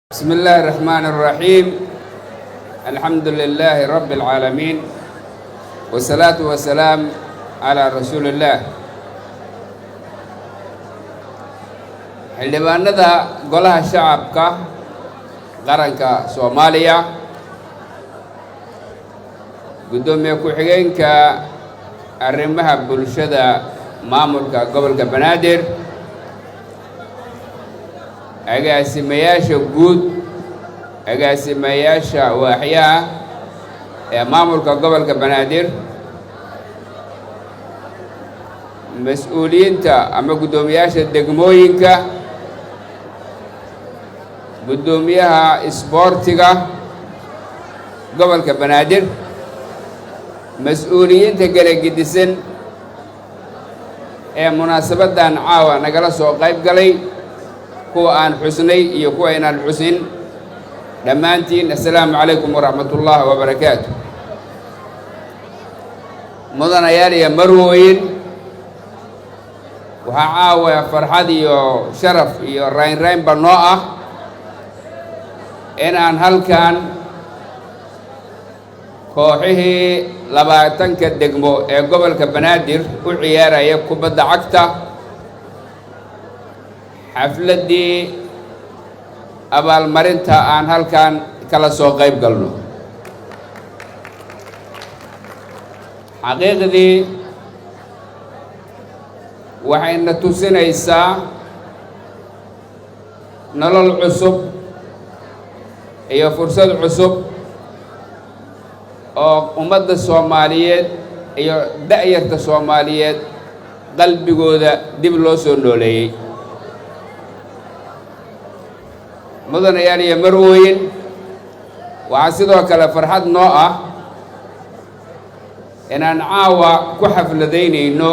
بسم الله الرحمن الرحيم. الحمد لله رب العالمين والصلاة والسلام على رسول الله. xildhibaanada golaha shacabka qaranka Soomaaliya, gudoomiye ku-xigeenka arrimaha bulshada maamulka gobolka Banaadir, agaasimayaasha guud, agaasimayaasha waaxyaha ee maamulka gobolka Banaadir, mas'uuliyiinta ama gudoomiyaasha degmooyinka, gudoomiyaha isboortiga gobolka Banaadir, mas'uuliyiinta kala gedisan ee munaasabadan caawa nagala soo qayb galay, kuwa aan xusnay iyo kuwa inaan xusin, dhammaantiin assalaamu calaykum waraxmatullaahi wabarakaatu. mudanayaal iyo marwooyin, waxaa caawa farxad iyo sharaf iyo raynraynba noo ah in aan halkan kooxihii 20 degmo ee gobolka Banaadir u ciyaaraya kubadda cagta xafladii abaalmarinta aan halkan kala soo qayb galno. xaqiiqdii waxayna tusinaysaa nolol cusub iyo fursad cusub oo ummadda Soomaaliyeed iyo da'yarta Soomaaliyeed qalbigooda dib loo soo nooleeyay. mudanayaal iyo marwooyin, waxaa sidoo kale farxad noo ah inaan caawa ku xafladaynayno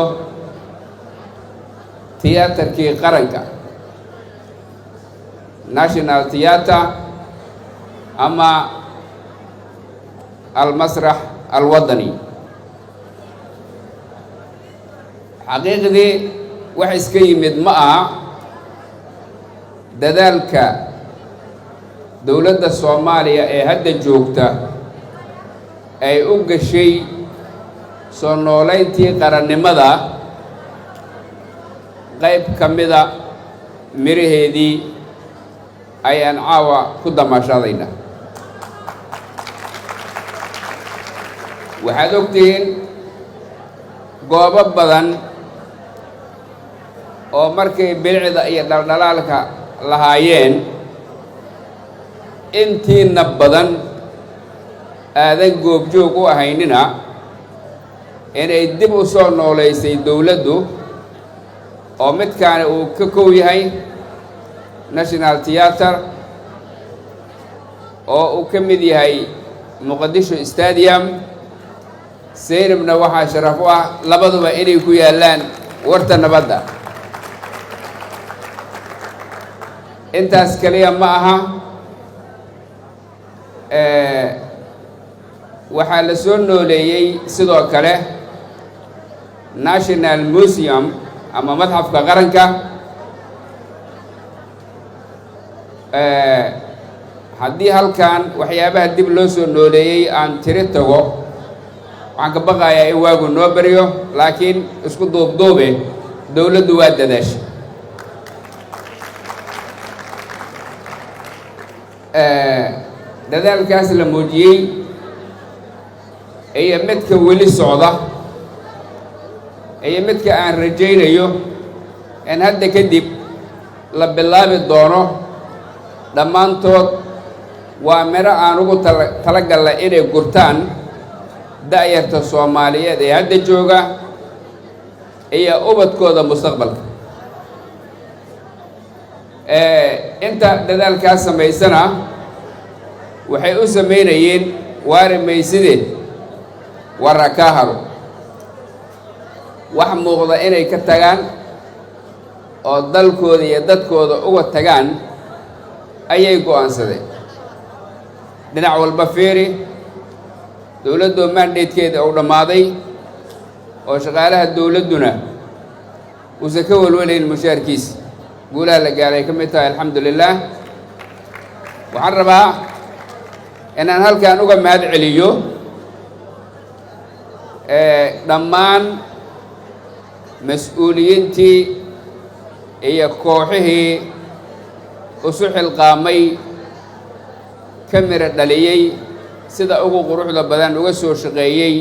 tiyaatarkii qaranka National Theatre ama almasrax alwadani. xaqiiqdii wax iska yimid ma aha dadaalka dowladda Soomaaliya ee hadda joogta ay u gashay soo noolayntii qarannimada. qayb ka mida miraheedii ayaan caawa ku damaashadaynaa. waxaad ogtihiin goobo badan oo markay bilicda iyo dhaldhalaalka lahaayeen intiina badan aadan goobjoog u ahaynina inay dib u soo noolaysay dowladdu, oo midkaani uu ka kow yahay National Theatre, oo uu ka mid yahay Muqdisho Stadium. Seynabna waxaa sharaf u ah labaduba inay ku yaallaan warta nabadda. intaas kaliya ma aha, waxaa la soo nooleeyey sidoo kale National Museum ama madxafka qaranka. haddii halkan waxyaabaha dib loo soo nooleeyey aan tiri tago, waxaan ka baqayaa in waagu noo baryo, laakiin isku duubduube dowladdu waa dadaashay. dadaalkaas la muujiyey iyo midka weli socda iyo midka aan rajaynayo in hadda kadib la bilaabi doono, dhammaantood waa miro aan ugu talagalnay inay gurtaan da'yarta Soomaaliyeed ee hadda jooga iyo ubadkooda mustaqbalka. inta dadaalkaas samaysana waxay u samaynayeen waari maysideed warra kaa haro, wax muuqda inay ka tagaan oo dalkooda iyo dadkooda uga tagaan ayay go'aansadeen. dhinac walba fiiri, dowladdu mandatekeeda uu dhammaaday oo shaqaalaha dowladduna uusan ka walwalayn mushaarkiisa. guulaha la gaaray ka mid tahay alxamdulillaah. waxaan rabaa inaan halkan uga mahad celiyo dhammaan mas-uuliyiintii iyo kooxihii isu xilqaamay ka miro dhaliyey sida ugu quruxda badan uga soo shaqeeyey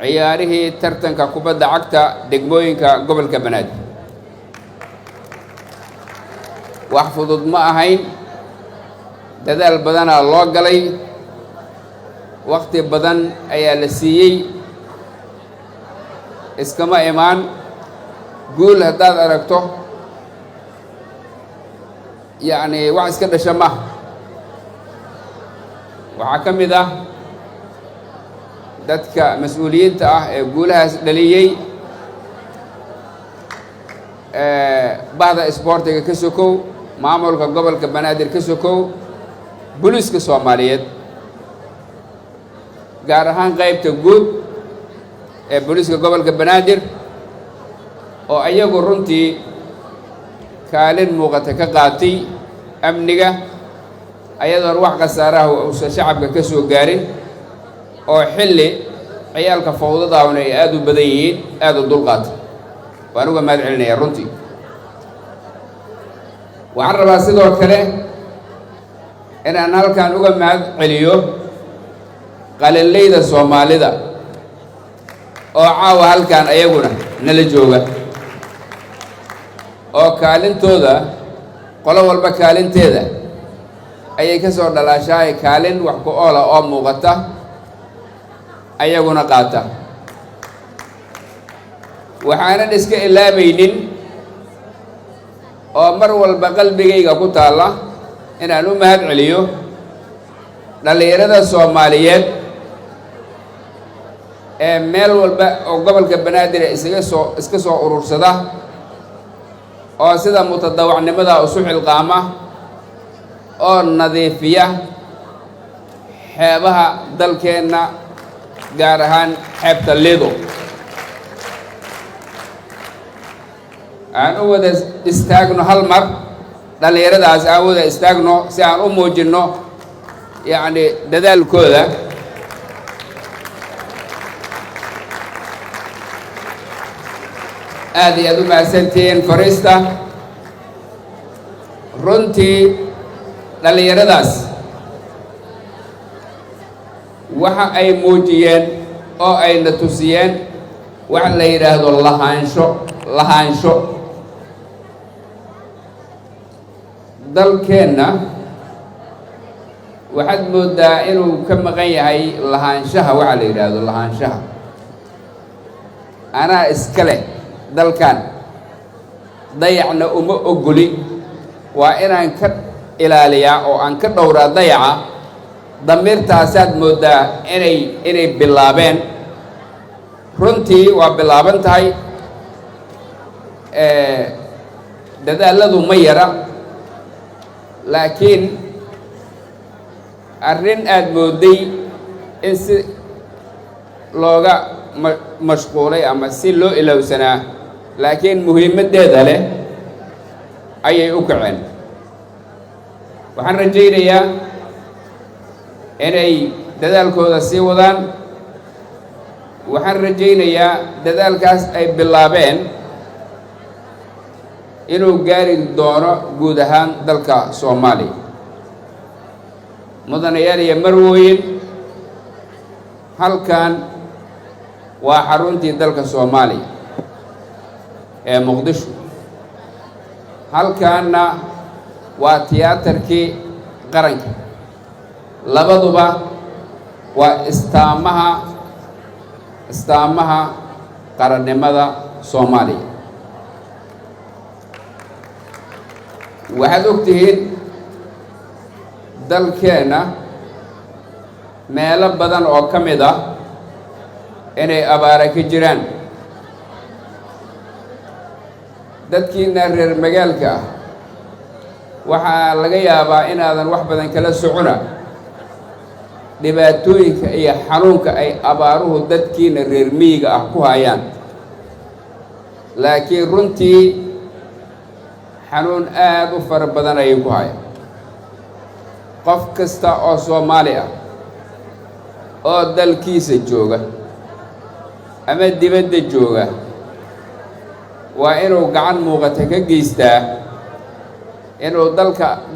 ciyaarihii tartanka kubadda cagta degmooyinka gobolka Banaadir. wax fudud ma ahayn, dadaal badanaa loo galay, waqti badan ayaa la siiyey, iskama imaan. guul haddaad aragto yacni wax iska dhasha maaha. waxaa ka mid ah dadka mas-uuliyiinta ah ee guulahaas dhaliyey bahda isboortiga ka sokow, maamulka gobolka Banaadir ka sokow, booliiska Soomaaliyeed gaar ahaan qaybta guud ee booliiska gobolka Banaadir oo ayagu runtii kaalin muuqata ka qaatay amniga ayadoon wax khasaaraha uusan shacabka ka soo gaarin, oo xilli ciyaalka fawdadaahuna ay aad u badan yihiin aad u dulqaata. waan uga mahad celinayaa runtii. waxaan rabaa sidoo kale inaan halkan uga mahad celiyo qalinleyda Soomaalida oo caawa halkan ayaguna nala jooga, oo kaalintooda qolo walba kaalinteeda ayay ka soo dhalaashahay kaalin wax ku oola oo muuqata ayaguna qaata. waxaanan iska ilaabaynin oo mar walba qalbigayga ku taalla inaan u mahad celiyo dhallinyarada Soomaaliyeed ee meel walba oo gobolka Banaadir iska soo urursada oo sida mutadawacnimada isu xilqaama oo nadiifiya xeebaha dalkeenna gaar ahaan xeebta Lido. aan u wada istaagno hal mar, dhallinyaradaas aan wada istaagno si aan u muujinno yacni dadaalkooda. aad iyo aad u mahadsantihiin fariista. runtii dhallinyaradaas waxa ay muujiyeen oo ayna tusiyeen waxa la yidhaahdo lahaansho. dalkeenna waxaad moodaa inuu ka maqan yahay lahaanshaha. waxa la yidhaahdo lahaanshaha, anaa iska leh dalkan, dayacna uma ogoli. waa inaan ka ilaaliyaa oo aan ka dhowraa dayaca. damiirtaasaad moodaa inay bilaabeen. runtii waa bilaaban tahay, dadaaladu ma yara, laakiin arrin aad mooday in si looga mashquulay ama si loo ilowsanaa, laakiin muhiimaddeeda leh ayay u kaceen. waxaan rajaynayaa inay dadaalkooda sii wadaan. waxaan rajaynayaa dadaalkaas ay bilaabeen inuu gaari doono guud ahaan dalka Soomaaliya. mudanayaal iyo marwooyin, halkan waa xaruntii dalka Soomaaliya ee Muqdisho. halkaanna waa tiyaatarkii qaranka. labaduba waa istaamaha qarannimada Soomaaliya. waxaad ogtihiin dalkeenna meelo badan oo ka mid ah inay abaara ka jiraan. dadkiina reer magaalka ah waxaa laga yaabaa inaadan wax badan kala socona dhibaatooyinka iyo xanuunka ay abaaruhu dadkiina reer miyiga ah ku hayaan. laakiin runtii xanuun aad u fara badan ayay ku hayaan. qof kasta oo Soomaali ah oo dalkiisa jooga ama dibadda jooga waa inuu gacan muuqata ka geystaa inuu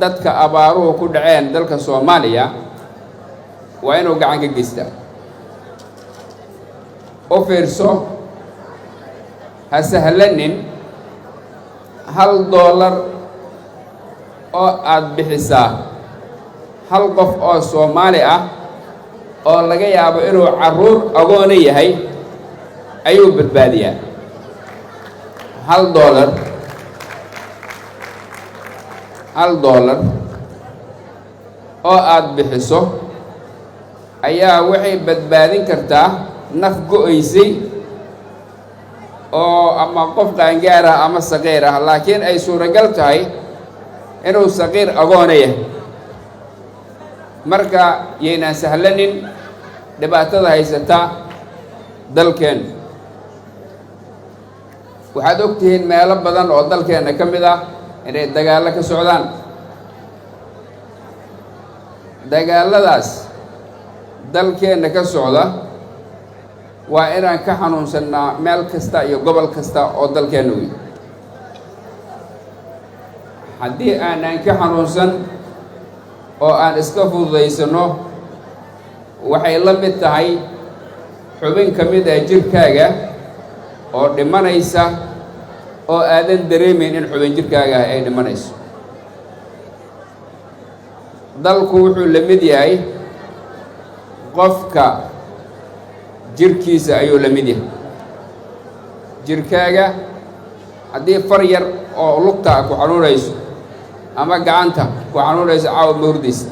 dadka abaaruhu ku dhaceen dalka Soomaaliya waa inuu gacan ka geystaa oo fiirso ha sahlanin $1 oo aad bixisaa hal qof oo Soomaali ah oo laga yaabo inuu carruur agoon yahay ayuu badbaadiyaa $1 oo aad bixiso ayaa waxay badbaadin kartaa naf go'aysay oo ama qof qaangaar ah ama saqiir ah laakiin ay suuragal tahay inuu saqiir agoon yahay marka yeena sahlanin dhibaatada haysata dalkeen waxaad ogtihiin meelo badan oo dalkeena ka mid ah inay dagaalo ka socdaan dagaaladaas dalkeena ka socda waa inaan ka xanuunsannaa meel kasta iyo gobol kasta oo dalkeena weey haddii aanan ka xanuunsan oo aan iska fududaysano waxay la mid tahay xubin ka mid ah jirkaaga oo dhimanaysa oo aadan dareemeyn in xubin jirkaaga ay dhimanayso dalku wuxuu la mid yahay qofka jirkiisa ayuu la mid yahay jirkaaga haddii far yar oo lugta ku xanuunayso ama gacanta ku xanuunayso caawa ma hurdaysa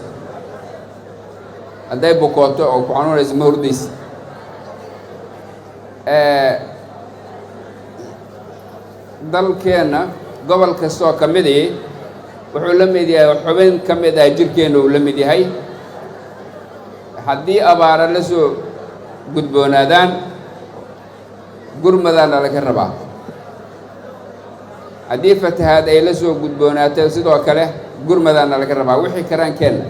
hadday bukooto oo ku xanuunayso ma hurdaysa dalkeena gobol kastoo ka mid ah wuxuu la mid yahay xubin ka mid ah jirkeena uu la mid yahay haddii abaara la soo gudboonaadaan gurmadaana laga rabaa haddii fatahaad ay la soo gudboonaato sidoo kale gurmadaana laga rabaa wixii karaankeenna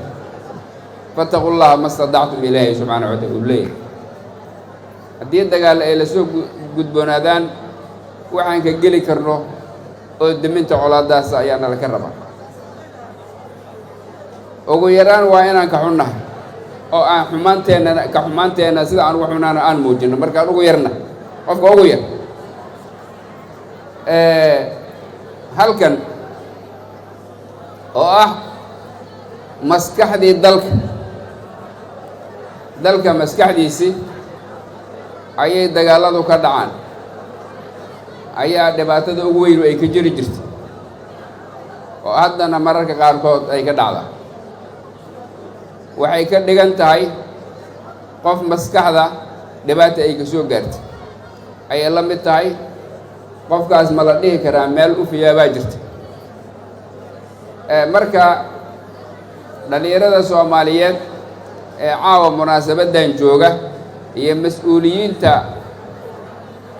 fattaqullaha ma stadactum ilaahay subxaanahu wa tacaala uu leeyahay haddii dagaal ay la soo gudboonaadaan waxaan ka geli karno oo deminta colaadaas ayaana laga rabaa ugu yaraan waa inaan ka xunnahay oo aan xumaanteenna sida aan ugu xunaana aan muujino markaan ugu yarna qofka ugu yar halkan oo ah maskaxdii dalka maskaxdiisii ayay dagaaladu ka dhacaan ayaa dhibaatada ugu weyn ay ka jiri jirtay oo haddana mararka qaarkood ay ka dhacdaa waxay ka dhigan tahay qof maskaxda dhibaata ay ka soo gaartay ayay la mid tahay qofkaas ma la dhihi karaa meel u fiyaabaa jirta marka dhalinyarada Soomaaliyeed ee caawa munaasabaddan jooga iyo mas'uuliyiinta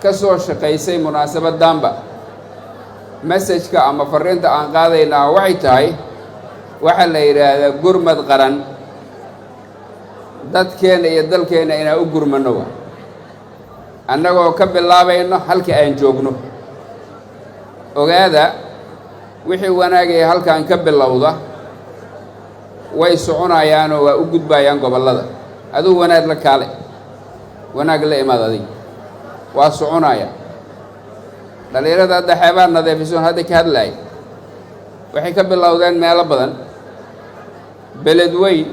ka soo shaqaysay munaasabaddanba message-ka ama fariinta aan qaadaynaa waxay tahay waxa la yidhaahdaa gurmad qaran dadkeena iyo dalkeena inaan u gurmano waa annagoo ka bilaabayno halka aan joogno ogaada wixii wanaagay halkan ka bilowda way soconayaanoo waa u gudbayaan gobollada aduu wanaag la kaale wanaag la imaad adig waa soconaya dhalinyarada hadda xeebaa nadiifisoon hadda ka hadlaay waxay ka bilowdeen meelo badan beled weyn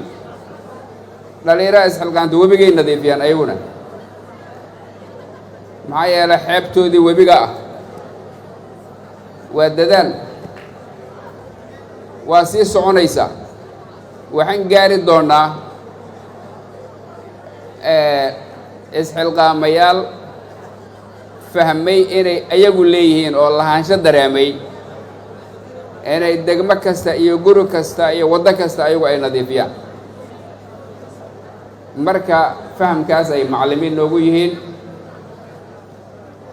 dhalinyarada isxilqaanta webigay nadiifiyaan ayaguna maxaa yeelay xeebtoodii webiga ah waa dadaal waa sii soconaysaa waxaan gaari doonaa isxilqaamayaal fahmay inay ayagu leeyihiin oo lahaansho dareemay inay degmo kasta iyo guri kasta iyo waddo kasta ayagu ay nadiifiyaan marka fahamkaas ay macallimiin noogu yihiin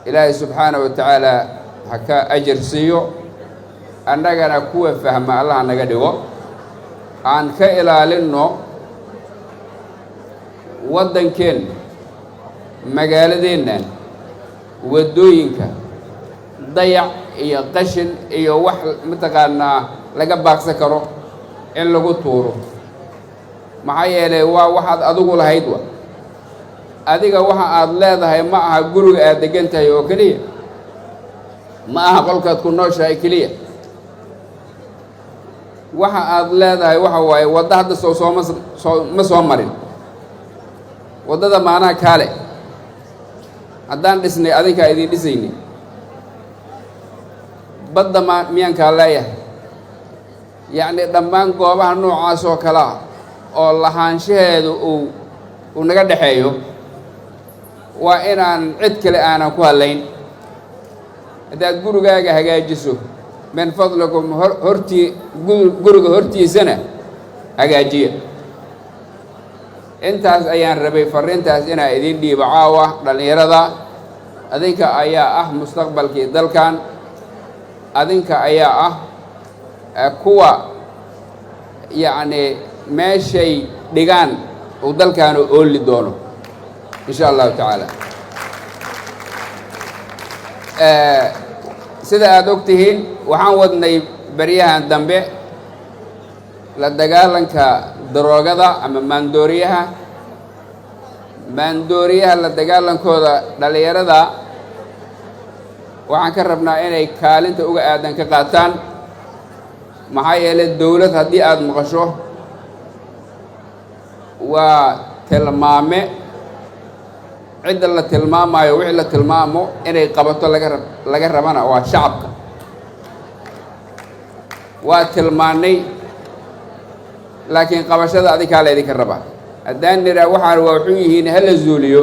ilaahay subxaanahu wa tacaala ha ka ajar siiyo annagana kuwa fahma allaha naga dhigo aan ka ilaalinno waddankeen magaaladeennan waddooyinka dayac iyo qashin iyo wax mataqaanaa laga baaqsan karo in lagu tuuro maxaa yeelay waa waxaad adigu lahayd wa adiga waxa aad leedahay ma aha guriga aad degan tahay oo keliya ma aha qolkaad ku nooshahay keliya waxa aad leedahay waxa waaye wadda hadda ma soo marin waddada maanaha kaale haddaan dhisnay adinkaa idiin dhisayni badda miyaan kaa leeyahay yacni dhammaan goobaha noocaas oo kale ah oo lahaanshaheedu uu naga dhexeeyo waa inaan cid kale aanan ku hadlayn haddaad gurigaaga hagaajiso min fadlikum guriga hortiisana hagaajiya intaas ayaan rabay farriintaas inaa idiin dhiibo caawa dhallinyarada adinka ayaa ah mustaqbalkii dalkan adinka ayaa ah kuwa yacni meeshay dhigaan uu dalkaanu ooli doono in sha allahu tacaala sida aad og tihiin waxaan wadnay baryahan dambe la dagaalanka daroogada ama maandooriyaha la dagaalankooda dhallinyarada waxaan ka rabnaa inay kaalinta uga aadan ka qaataan maxaa yeelay dawlad haddii aad maqasho waa tilmaame cidda la tilmaamayo wixii la tilmaamo inay qabato laga rabana waa shacabka waa tilmaannay laakiin qabashada adinkaa laydinka rabaa haddaan nidhaa waxaan waa wuxuu yihiin hala zuuliyo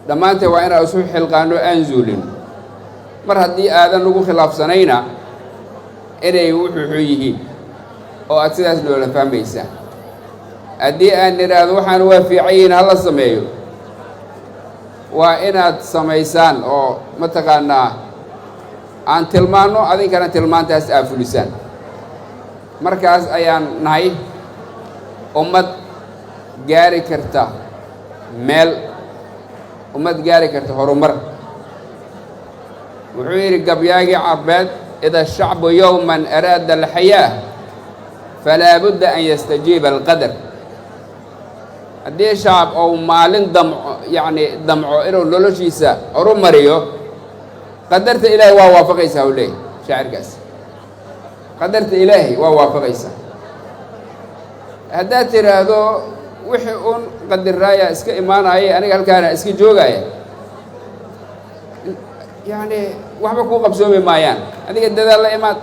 dhammaanteen waa inaan isu xilqaano aan zuulin mar haddii aadan ugu khilaafsanayna inay wuxuu yihiin oo aad sidaas noola fahmaysaa haddii aan nidhaahdo waxaan waa fiican yihiin hala sameeyo waa inaad samaysaan oo mataqaanaa aan tilmaanno adinkana tilmaantaas aa fulisaan markaas ayaan nahay ummad gaari karta meel ummad gaari karta horumar wuxuu yidhi gabyaagii carbeed ida ashacbu yowman araada alxayaa falaa budda an yastajiiba alqadar haddii shacab ou maalin damco inuu noloshiisa horumariyo qadarta ilaahay waa waafaqaysaa u leeyahy shaacirkaas qadarta ilaahay waa waafaqaysaa haddaad tidhaahdo wixii un qadirraaya iska imaanaya aniga halkaana iska joogaya yacni waxba kuu qabsoomi maayaan adiga dadaal la imaad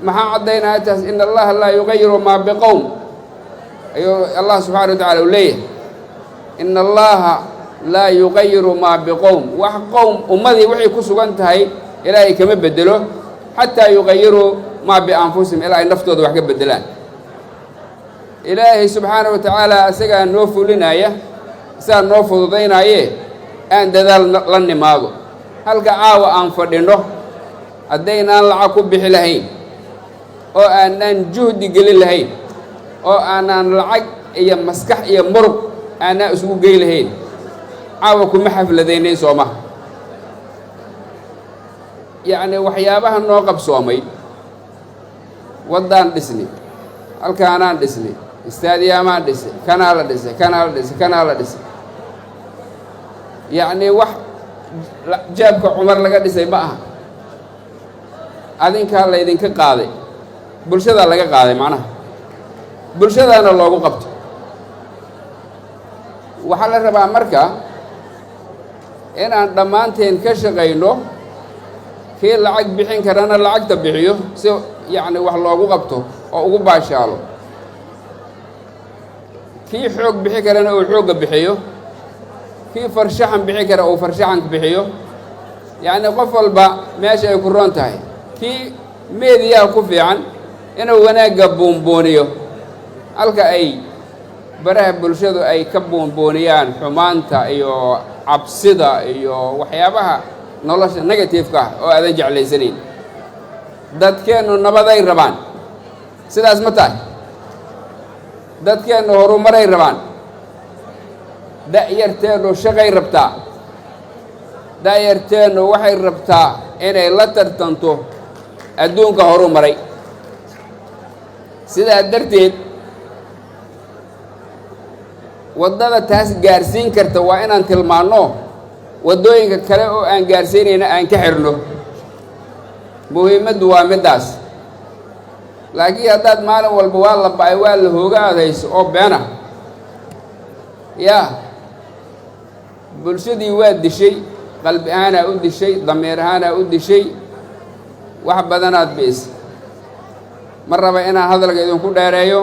maxaa caddaynaya taas in allaha laa yugayiru maa biqowm ayuu allah subxaana wa tacala u leeyahay in allaha laa yugayiru maa biqowm wax qowm ummadii waxay ku sugan tahay ilaahay kama bedelo xataa yugayiruu maa bianfusihim ilaa ay naftooda wax ka beddelaan ilaahay subxaana wa tacaala isagaa noo fulinaya isagaa noo fududaynaaye aan dadaal la nimaado halka caawa aan fadhinno haddaynaan lacag ku bixi lahayn oo aanaan juhdi gelin lahayn oo aanaan lacag iyo maskax iyo murug aanaan isugu gey lahayn caawa kuma xafladaynayn soomaha yacni waxyaabaha noo qabsoomay waddaan dhisnay halkaanaan dhisnay istaadiyaamaan dhisay kanaa la dhisay kanaa la dhisay kanaa la dhisay yacni wax jaabka cumar laga dhisay ma aha adinkaa laydinka qaaday bulshadaa laga qaaday macnaha bulshadaana loogu qabto waxaa la rabaa marka inaan dhammaanteen ka shaqayno kii lacag bixin karana lacagta bixiyo si yacni wax loogu qabto oo ugu baashaalo kii xoog bixi karana uu xoogga bixiyo kii farshaxan bixi kara uu farshaxanka bixiyo yacni qof walba meesha ay ku roon tahay kii meediyaha ku fiican inuu wanaagga buunbuuniyo halka ay baraha bulshadu ay ka buunbuuniyaan xumaanta iyo cabsida iyo waxyaabaha nolosha negative-ka ah oo aadan jeclaysanayn dadkeennu nabaday rabaan sidaas ma tahay dadkeennu horumaray rabaan da'yarteennu shaqay rabtaa da'yarteennu waxay rabtaa inay la tartanto adduunka horumaray sidaa darteed waddada taas gaarsiin karta waa inaan tilmaanno waddooyinka kale oo aan gaarsiinayna aan ka xirno muhiimaddu waa middaas laakiin haddaad maalin walba waa la ba'ay waa la hooga adayso oo beena yaa bulshadii waa dishay qalbi ahaanaa u dishay damiir ahaanaa u dishay wax badanaad bi'isa ma raba inaan hadalka idinku dheereeyo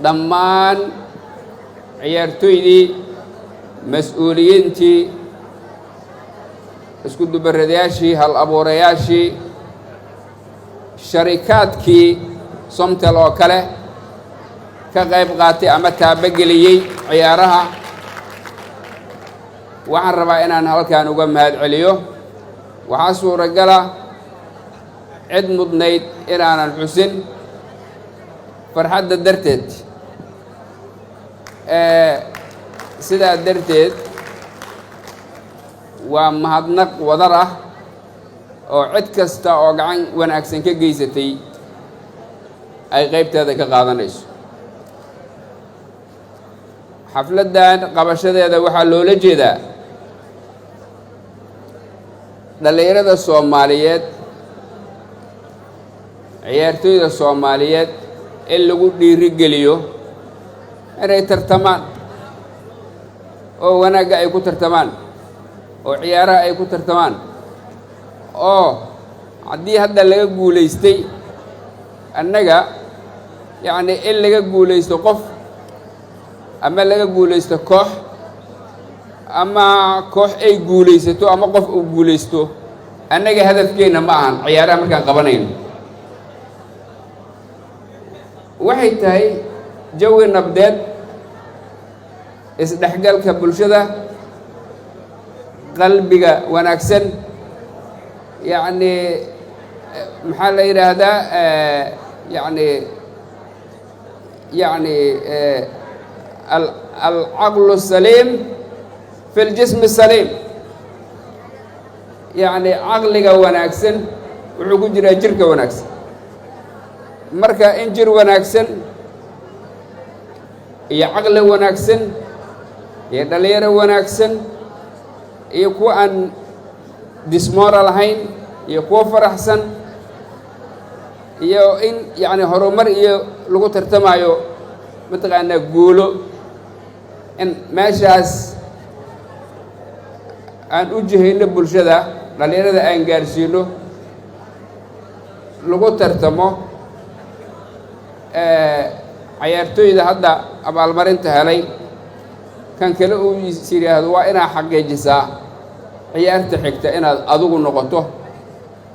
dhammaan ciyaartooydii mas-uuliyiintii isku dubaradayaashii hal abuurayaashii sharikaadkii somtel oo kale ka qayb qaatay ama taabageliyey ciyaaraha waxaan rabaa inaan halkan uga mahad celiyo waxaa suuragala cid mudnayd inaanan xusin farxadda darteed sidaa darteed waa mahadnaq wadar ah oo cid kasta oo gacan wanaagsan ka geysatay ay qaybteeda ka qaadanayso xafladdan qabashadeeda waxaa loola jeedaa dhallinyarada soomaaliyeed ciyaartooyda soomaaliyeed in lagu dhiirigeliyo inay tartamaan oo wanaagga ay ku tartamaan oo ciyaaraha ay ku tartamaan oo haddii hadda laga guulaystay annaga yacni in laga guulaysto qof ama laga guulaysto koox ama koox ay guulaysato ama qof uu guulaysto annaga hadafkeenna ma ahan ciyaaraha markaan qabanayno waxay tahay jawi nabdeed isdhexgalka bulshada qalbiga wanaagsan yacni maxaa la yidhaahdaa yacni alcaqlu saliim fi ljismi saliim yacni caqliga wanaagsan wuxuu ku jiraa jirka wanaagsan marka in jir wanaagsan iyo caqli wanaagsan iyo dhallinyaro wanaagsan iyo kuwa aan dismoral ahayn iyo kuwa faraxsan iyo in yacni horumar iyo lagu tartamaayo mataqaanaa guulo in meeshaas aan u jihayno bulshada dhallinyarada aan gaarsiino lagu tartamo ciyaartooyda hadda abaalmarinta helay kan kale uu is yidhaahdo waa inaad xaqiijisaa ciyaarta xigta inaad adigu noqoto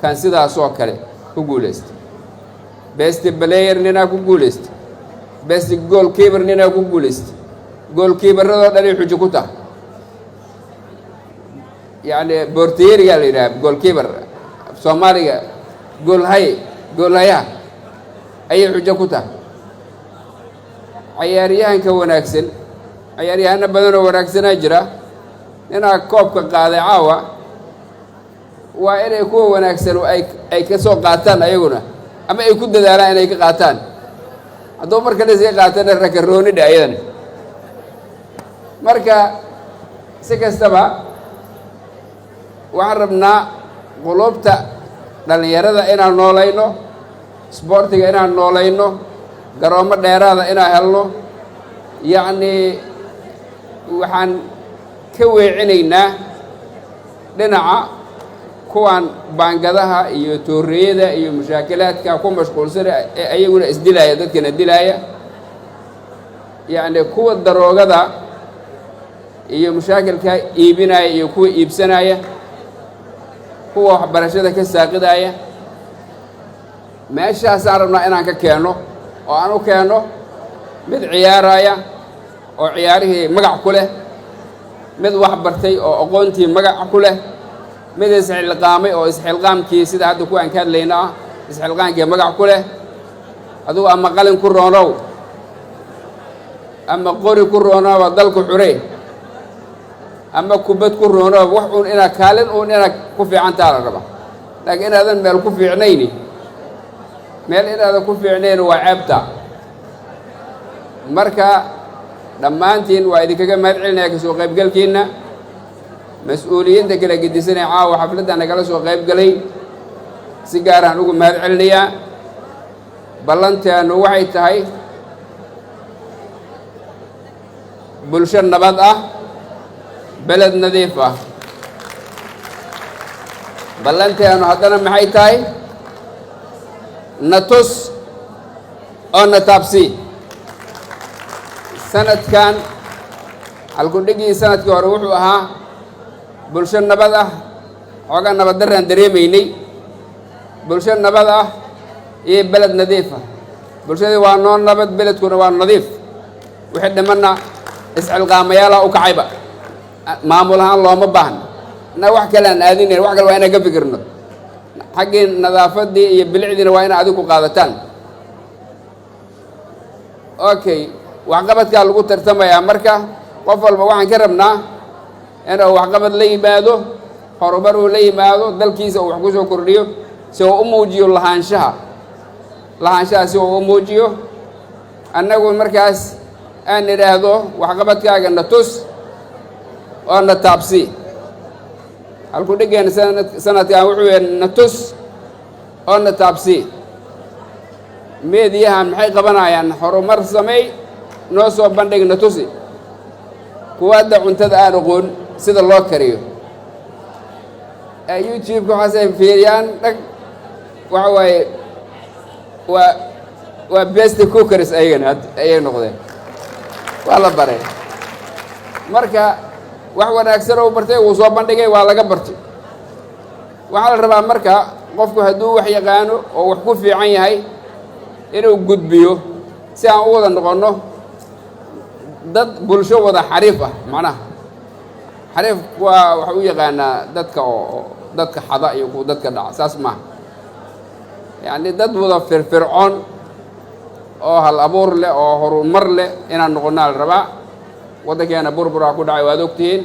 kan sidaasoo kale ku guulaysta best player ninaa ku guulaysta best goalkeeper ninaa ku guulaysta goalkeeperadoo dhan ay xujo ku tahay yacni bortiyerigaa la yidhaha goalkeeper soomaaliga goolhayaha ayay xujo ku tahay ciyaaryahanka wanaagsan ciyaaryahano badanoo wanaagsanaa jira ninaa koobka qaaday caawa waa inay kuwa wanaagsan ay ka soo qaataan ayaguna ama ay ku dadaalaan inay ka qaataan hadduu marka layska qaatana rakaroonidha ayadana marka si kastaba waxaan rabnaa qulubta dhallinyarada inaan noolayno isboortiga inaan noolayno garoommo dheeraada inaan helno yacnii waxaan ka weecinaynaa dhinaca kuwan baangadaha iyo tooreeyada iyo mushaakilaadka ku mashquulsana ee ayaguna isdilaaya dadkana dilaaya yacni kuwa daroogada iyo mushaakilka iibinaya iyo kuwa iibsanaya kuwa waxbarashada ka saaqidaaya meeshaasaan rabnaa inaan ka keenno oo aan u keenno mid ciyaaraya oo ciyaarihii magac ku leh mid wax bartay oo aqoontii magac ku leh mid isxilqaamay oo isxilqaamkii sida hadda kuwaan ka hadlayna ah isxilqaankii magac ku leh aduu ama qalin ku roonow ama qori ku roonow dalku xuree ama kubad ku roonow wax uun inaad kaalin uun inaad ku fiicantaa la raba laakiin inaadan meel ku fiicnayni meel inaadan ku fiicnayn waa ceebta marka dhammaantiin waa idinkaga mahad celinaya kasoo qaybgalkiinna mas-uuliyiinta kala gedisanay caawa xafladda nagala soo qayb galay si gaaraan ugu mahad celinayaa ballanteenu waxay tahay bulsho nabad ah beled nadiif ah ballanteenu haddana maxay tahay na tus oo na taabsi sanadkan halkudhigii sanadkii hore wuxuu ahaa bulsho nabad ah xoogaa nabad daraan dareemaynay bulsho nabad ah iyo beled nadiif ah bulshadii waa noo nabad beledkuna waa nadiif wixii dhimanna iscilqaamayaalaha u kacayba maamul ahaan looma baahna na wax kale aan aadinayn wax kale waa inaan ka fikirno xaggii nadaafaddii iyo bilicdiina waa inaa adigu qaadataan okay waxqabadkaa lagu tartamayaa marka qof walba waxaan ka rabnaa inuu waxqabad la yimaado horumar uu la yimaado dalkiisa uu wax ku soo kordhiyo si uu u muujiyo lahaanshaha si uu u muujiyo annagu markaas aan idhaahdo waxqabadkaaga na tus oo na taabsi halkudhigeen sanadkan wuxuu yahay na tus oo na taabsi meediyahan maxay qabanayaan horumar sameey noo soo bandhig na tusi kuwa hadda cuntada aan aqoon sida loo kariyo youtube-ka waxaasay fiiriyaan dhag waxa waaye waa best cookers ayagana ayay noqdeen waa la baray marka wax wanaagsan oo bartay uu soo bandhigay waa laga bartay waxaa la rabaa marka qofku hadduu wax yaqaano oo wax ku fiican yahay inuu gudbiyo si aan u wada noqonno dad bulsho wada xariif ah macnaha xariif waa waxa u yaqaanaa dadka oo dadka xada iyo kuwa dadka dhaca saas maaha yacni dad wada firfircoon oo hal abuur leh oo horumar leh inaan noqonnaa la rabaa waddankeena burburaa ku dhacay waad ogtihiin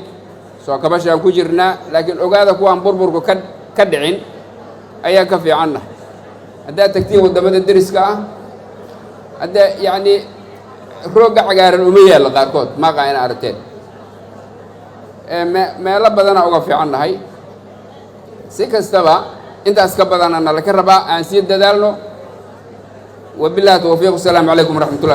soo kabashaan ku jirnaa laakiin ogaada kuwaan burburku ka dhicin ayaa ka fiicanna haddaad tagtiin waddamada deriska ah hadda yacni roogga cagaaran uma yaalla qaarkood maaqaa ina aragteen meelo badanaa uga fiican nahay si kastaba intaas ka badanana laka rabaa aan sii dadaalno wabillahi tawfiiq. asalaamu calaykum waraxmatullah.